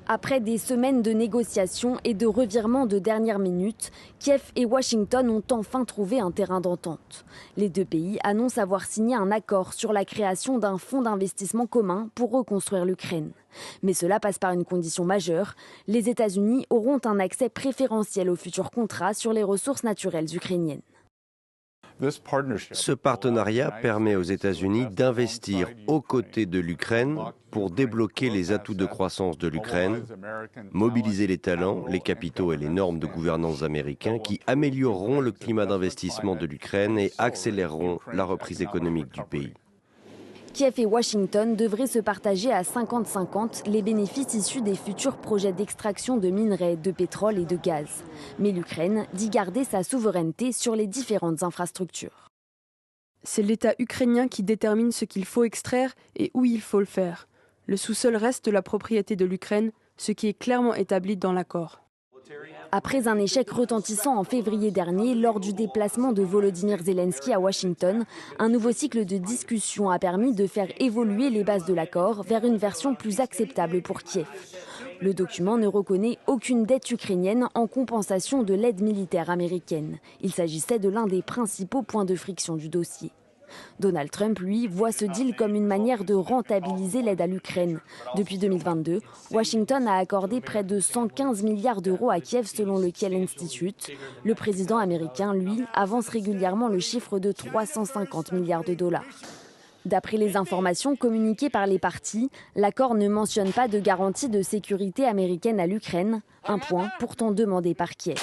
Après des semaines de négociations et de revirements de dernière minute, Kiev et Washington ont enfin trouvé un terrain d'entente. Les deux pays annoncent avoir signé un accord sur la création d'un fonds d'investissement commun pour reconstruire l'Ukraine. Mais cela passe par une condition majeure. Les États-Unis auront un accès préférentiel aux futurs contrats sur les ressources naturelles ukrainiennes. Ce partenariat permet aux États-Unis d'investir aux côtés de l'Ukraine pour débloquer les atouts de croissance de l'Ukraine, mobiliser les talents, les capitaux et les normes de gouvernance américains qui amélioreront le climat d'investissement de l'Ukraine et accéléreront la reprise économique du pays. Kiev et Washington devraient se partager à 50-50 les bénéfices issus des futurs projets d'extraction de minerais, de pétrole et de gaz. Mais l'Ukraine dit garder sa souveraineté sur les différentes infrastructures. C'est l'État ukrainien qui détermine ce qu'il faut extraire et où il faut le faire. Le sous-sol reste la propriété de l'Ukraine, ce qui est clairement établi dans l'accord. Après un échec retentissant en février dernier lors du déplacement de Volodymyr Zelensky à Washington, un nouveau cycle de discussions a permis de faire évoluer les bases de l'accord vers une version plus acceptable pour Kiev. Le document ne reconnaît aucune dette ukrainienne en compensation de l'aide militaire américaine. Il s'agissait de l'un des principaux points de friction du dossier. Donald Trump, lui, voit ce deal comme une manière de rentabiliser l'aide à l'Ukraine. Depuis 2022, Washington a accordé près de 115 milliards d'euros à Kiev selon le Kiel Institute. Le président américain, lui, avance régulièrement le chiffre de 350 milliards de dollars. D'après les informations communiquées par les parties, l'accord ne mentionne pas de garantie de sécurité américaine à l'Ukraine, un point pourtant demandé par Kiev.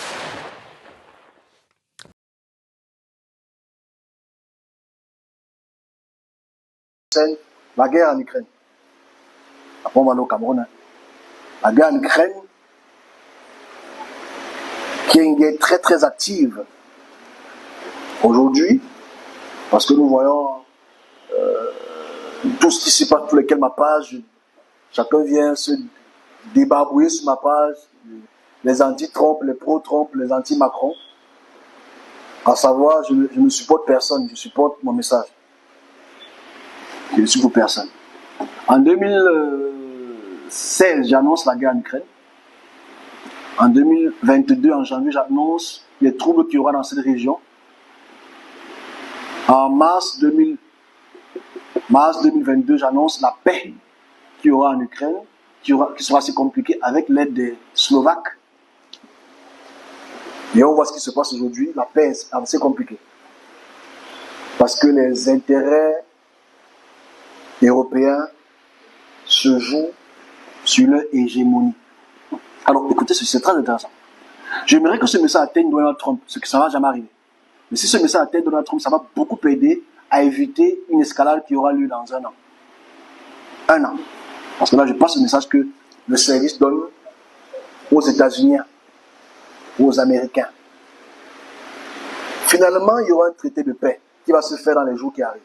La guerre en Ukraine. Après, on va aller au Cameroun. La guerre en Ukraine, qui est une guerre très très active aujourd'hui, parce que nous voyons tout ce qui se passe, pour lesquels ma page, chacun vient se débarbouiller sur ma page, les anti-Trump, les pro-Trump, les anti-Macron. À savoir, je ne supporte personne, je supporte mon message. Je ne suis pour personne. En 2016, j'annonce la guerre en Ukraine. En 2022, en janvier, j'annonce les troubles qu'il y aura dans cette région. En mars 2022, j'annonce la paix qu'il y aura en Ukraine, qui sera assez compliquée avec l'aide des Slovaques. Et on voit ce qui se passe aujourd'hui, la paix est assez compliquée. Parce que les intérêts européens se jouent sur leur hégémonie. Alors écoutez, c'est très intéressant. J'aimerais que ce message atteigne Donald Trump, ce que ça ne va jamais arriver. Mais si ce message atteigne Donald Trump, ça va beaucoup aider à éviter une escalade qui aura lieu dans un an. Un an. Parce que là, je passe le message que le service donne aux États-Unis, aux Américains. Finalement, il y aura un traité de paix qui va se faire dans les jours qui arrivent.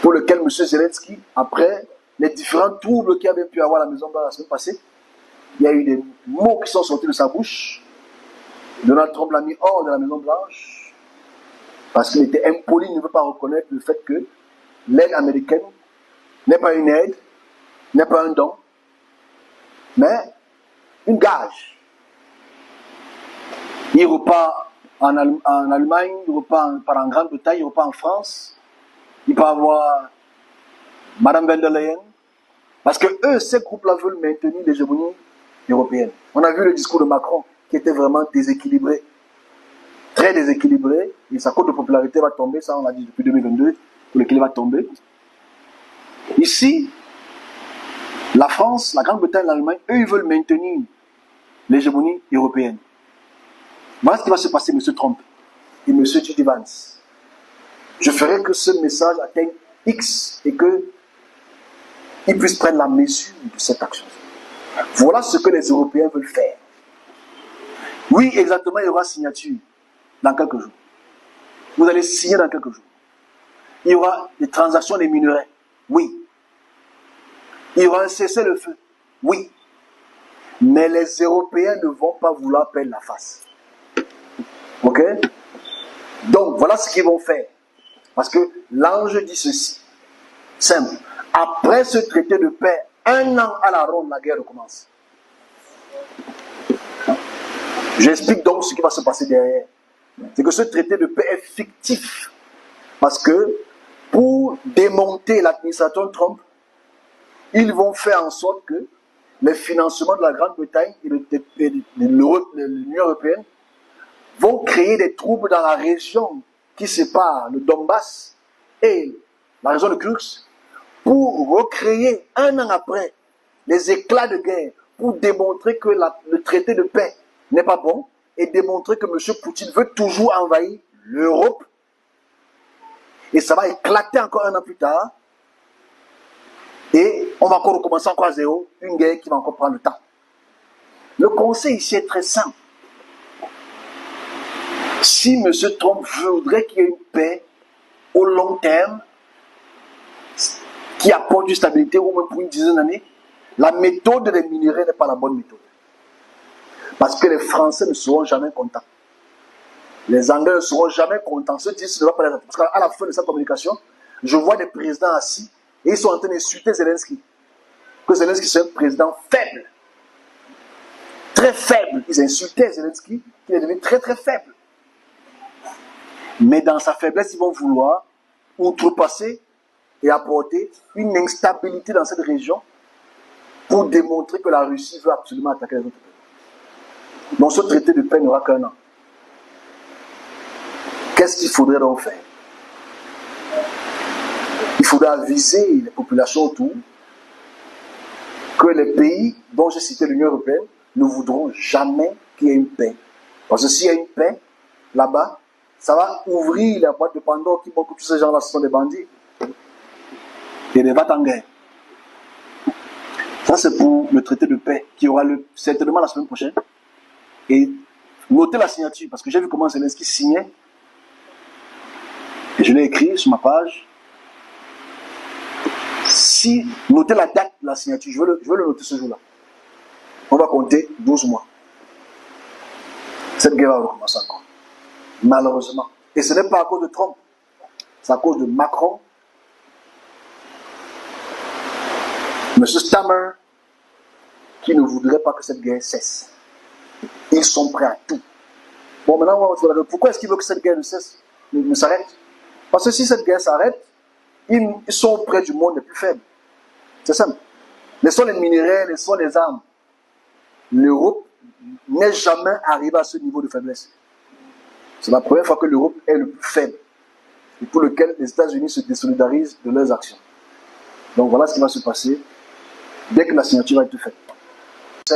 Pour lequel M. Zelensky, après les différents troubles qu'il avait pu avoir à la Maison-Blanche la semaine passée, il y a eu des mots qui sont sortis de sa bouche. Donald Trump l'a mis hors de la Maison-Blanche parce qu'il était impoli, il ne veut pas reconnaître le fait que l'aide américaine n'est pas une aide, n'est pas un don, mais une gage. Il repart en Allemagne, il repart en Grande-Bretagne, il repart en France. Il peut avoir Madame von der Leyen, parce que eux, ces groupes-là veulent maintenir l'hégémonie européenne. On a vu le discours de Macron qui était vraiment déséquilibré, très déséquilibré, et sa cote de popularité va tomber, ça on l'a dit depuis 2022, pour lequel il va tomber. Ici, la France, la Grande-Bretagne, l'Allemagne, eux, ils veulent maintenir l'hégémonie européenne. Voilà ce qui va se passer, M. Trump et M. J.D. Vance. Je ferai que ce message atteigne X et qu'ils puissent prendre la mesure de cette action. Voilà ce que les Européens veulent faire. Oui, exactement, il y aura signature dans quelques jours. Vous allez signer dans quelques jours. Il y aura des transactions des minerais. Oui. Il y aura un cessez-le-feu. Oui. Mais les Européens ne vont pas vouloir perdre la face. Ok? Donc, voilà ce qu'ils vont faire. Parce que l'ange dit ceci, simple. Après ce traité de paix 1 an à la ronde, la guerre recommence. J'explique donc ce qui va se passer derrière. C'est que ce traité de paix est fictif. Parce que pour démonter l'administration Trump, ils vont faire en sorte que les financements de la Grande-Bretagne et de l'Union européenne vont créer des troubles dans la région qui sépare le Donbass et la région de Kursk pour recréer 1 an après les éclats de guerre pour démontrer que le traité de paix n'est pas bon et démontrer que M. Poutine veut toujours envahir l'Europe. Et ça va éclater encore 1 an plus tard. Et on va encore recommencer encore à zéro, une guerre qui va encore prendre le temps. Le conseil ici est très simple. Si M. Trump voudrait qu'il y ait une paix au long terme, qui apporte une stabilité au moins pour une dizaine d'années, la méthode des minerais n'est pas la bonne méthode. Parce que les Français ne seront jamais contents. Les Anglais ne seront jamais contents. Ceux qui disent ne va pas les attendre. Parce qu'à la fin de cette communication, je vois des présidents assis et ils sont en train d'insulter Zelensky. Que Zelensky c'est un président faible. Très faible. Ils insultaient Zelensky qui est devenu très très faible. Mais dans sa faiblesse, ils vont vouloir outrepasser et apporter une instabilité dans cette région pour démontrer que la Russie veut absolument attaquer les autres pays. Donc ce traité de paix n'aura qu'1 an. Qu'est-ce qu'il faudrait donc faire? Il faudrait aviser les populations autour que les pays dont j'ai cité l'Union européenne ne voudront jamais qu'il y ait une paix. Parce que s'il y a une paix, là-bas, ça va ouvrir la boîte de Pandore qui montre que tous ces gens-là sont des bandits et des va-t-en-guerre. Ça, c'est pour le traité de paix qui aura certainement la semaine prochaine. Et notez la signature, parce que j'ai vu comment Zelensky signait. Et je l'ai écrit sur ma page. Si, notez la date de la signature, je veux le noter ce jour-là. On va compter 12 mois. Cette guerre va recommencer encore. Malheureusement. Et ce n'est pas à cause de Trump. C'est à cause de Macron, M. Stammer, qui ne voudrait pas que cette guerre cesse. Ils sont prêts à tout. Bon, maintenant, on va voir pourquoi est-ce qu'ils veulent que cette guerre ne cesse, ne s'arrête? Parce que si cette guerre s'arrête, ils sont près du monde les plus faibles. C'est simple. Laissons les minéraux, laissons les armes. L'Europe n'est jamais arrivée à ce niveau de faiblesse. C'est la première fois que l'Europe est le plus faible et pour lequel les États-Unis se désolidarisent de leurs actions. Donc voilà ce qui va se passer dès que la signature va être faite.